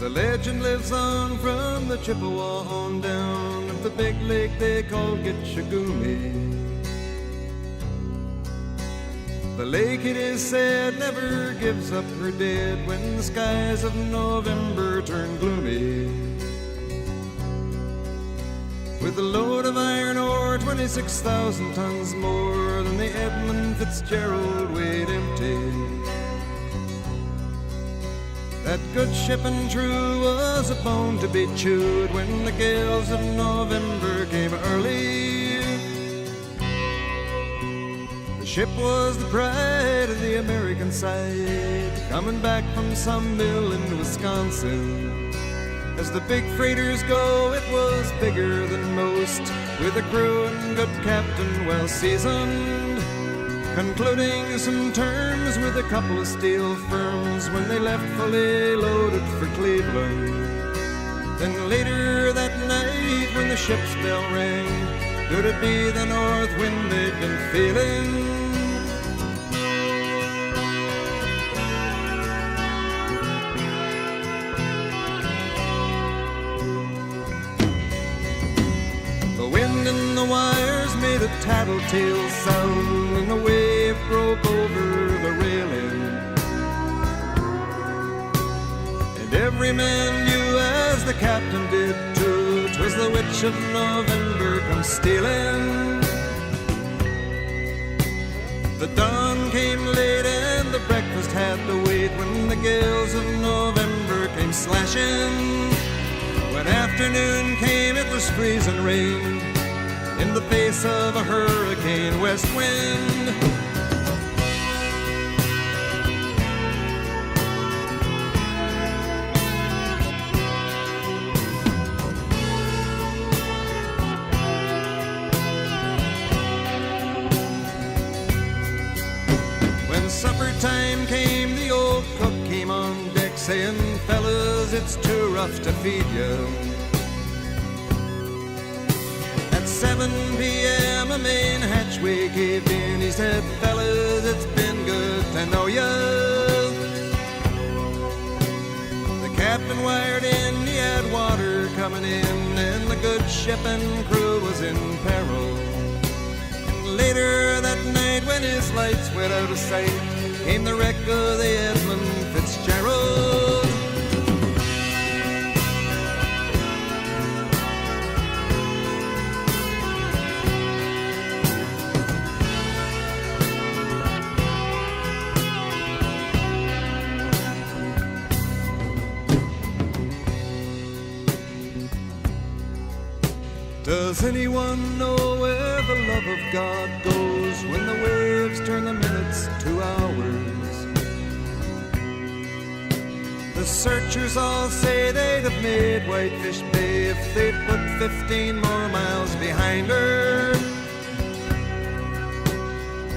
The legend lives on from the Chippewa on down of the big lake they call Gitchagumi. The lake, it is said, never gives up her dead when the skies of November turn gloomy. With a load of iron ore, 26,000 tons more than the Edmund Fitzgerald weighed empty. That good ship and true was a bone to be chewed when the gales of November came early. The ship was the pride of the American side, coming back from some mill in Wisconsin. As the big freighters go, it was bigger than most, with a crew and good captain well seasoned, concluding some terms with a couple of steel firms when they left fully loaded for Cleveland. Then later that night when the ship's bell rang, could it be the north wind they'd been feeling? The wind in the wires made a tattletale sound, and the wave broke over the railing. And every man knew, as the captain did too, 'twas the witch of November come stealing. The dawn came late and the breakfast had to wait when the gales of November came slashing. When afternoon came, it was freezing rain in the face of a hurricane west wind. When supper time came, the old cook came on deck saying, "Fellas, it's too rough to feed you." At 7 p.m. a main hatchway caved in. He said, "Fellas, it's been good to know ya." The captain wired in, he had water coming in, and the good ship and crew was in peril. And later that night, when his lights went out of sight, came the wreck of the Edmund Fitzgerald. Does anyone know where the love of God goes when the waves turn the minutes to hours? The searchers all say they'd have made Whitefish Bay if they'd put 15 more miles behind her.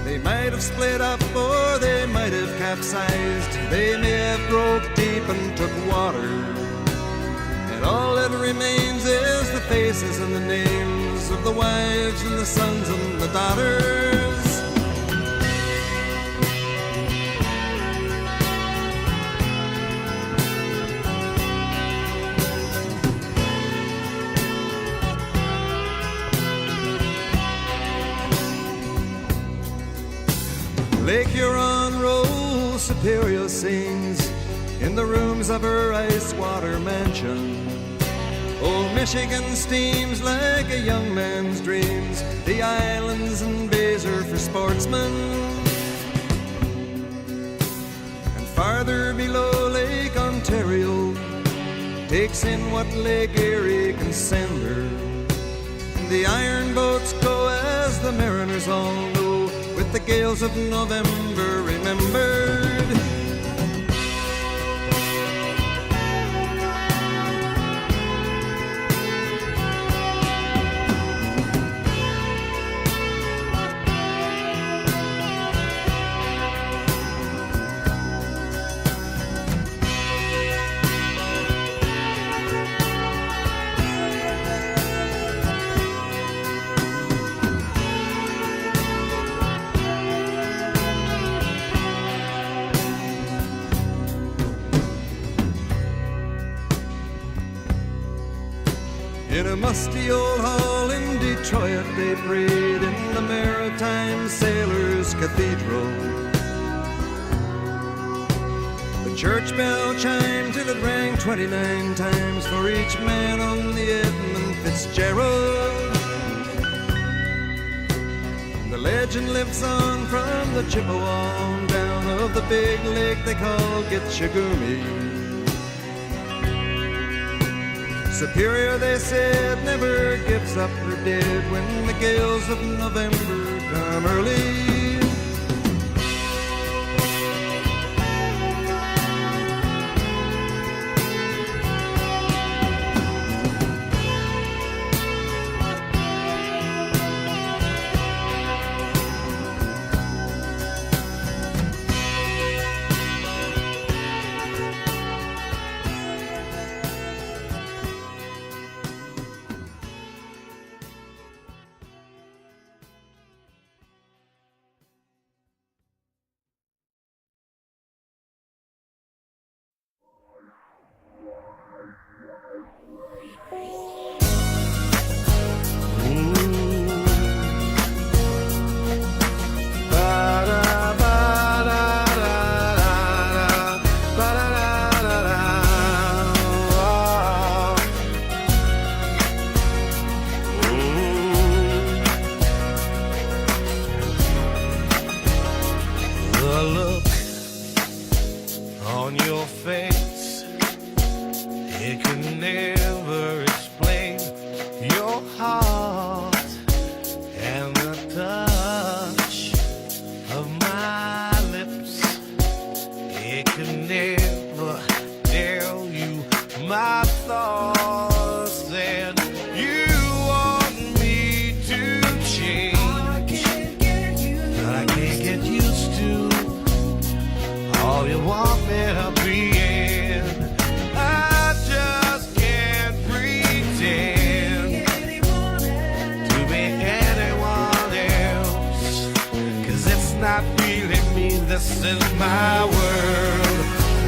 They might have split up or they might have capsized. They may have broke deep and took water. All that remains is the faces and the names of the wives and the sons and the daughters. Lake Huron rolls, Superior sings in the rooms of her ice water mansion. Old Michigan steams like a young man's dreams. The islands and bays are for sportsmen. And farther below, Lake Ontario takes in what Lake Erie can send her. And the iron boats go, as the mariners all know, with the gales of November remembered. In a musty old hall in Detroit, they prayed in the Maritime Sailors' Cathedral. The church bell chimed till it rang 29 times for each man on the Edmund Fitzgerald. And the legend lives on from the Chippewa on down of the big lake they call Gitchagumi. Superior, they said, never gives up her dead when the gales of November come early. This is my world,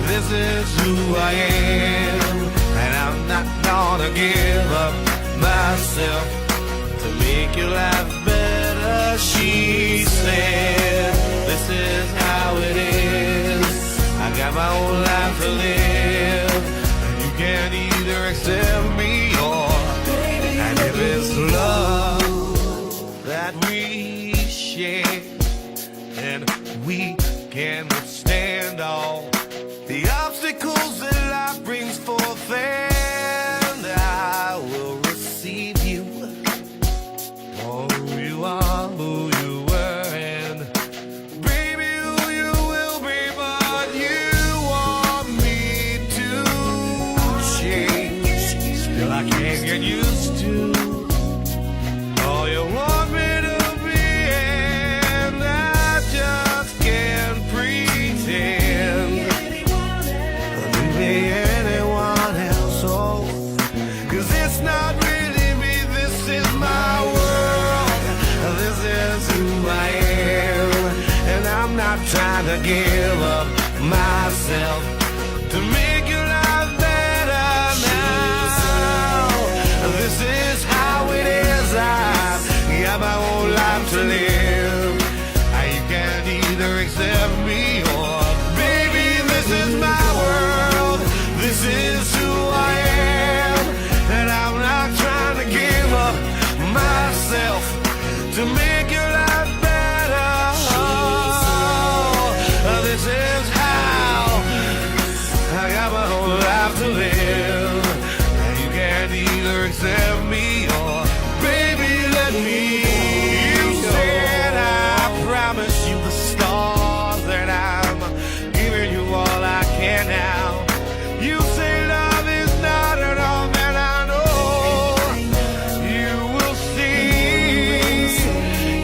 this is who I am, and I'm not gonna give up myself to make your life better, she said. This is how it is, I got my own life to live, and you can either accept me or, and if it's love that we share, and we can withstand all the obstacles that life brings forth, and I will receive you for who you are, who you were, and baby who you will be. But you want me to change, still I can't get used to all you want me to. Trying to give up myself to make your life better now. This is how it is, I've got my own life to live. You can either accept me or, baby, this is my world, this is who I am, and I'm not trying to give up myself to make your life better. This is how I got my whole life to live, and you can't either accept me or, baby, let me go. You said I promise you the stars, and I'm giving you all I can now. You say love is not enough, and I know you will see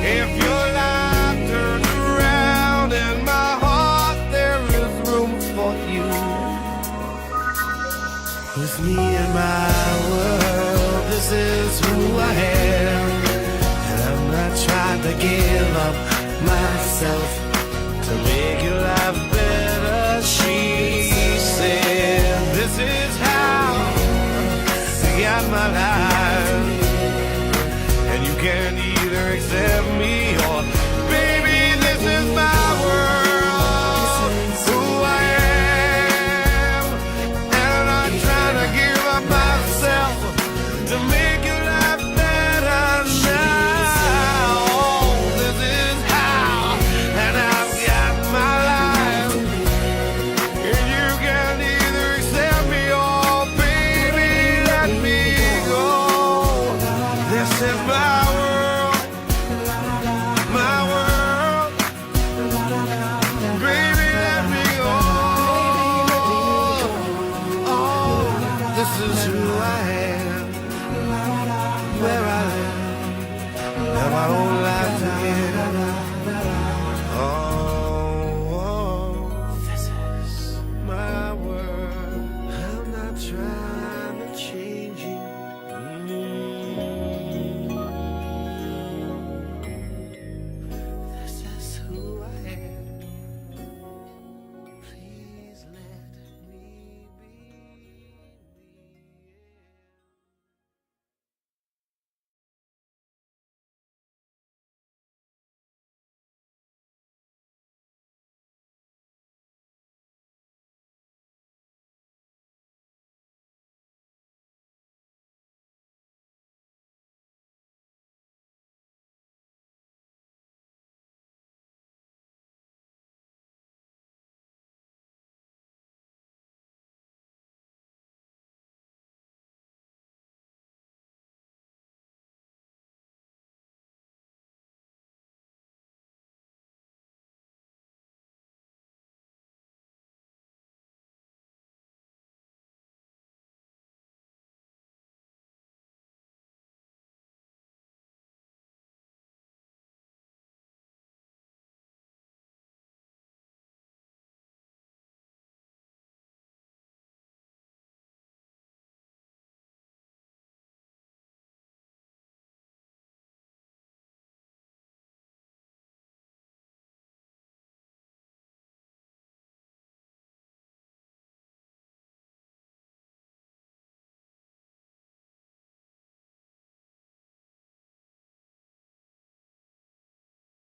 if your life turns around in my heart. For you, with me in my world, this is who I am, and I'm not trying to give up myself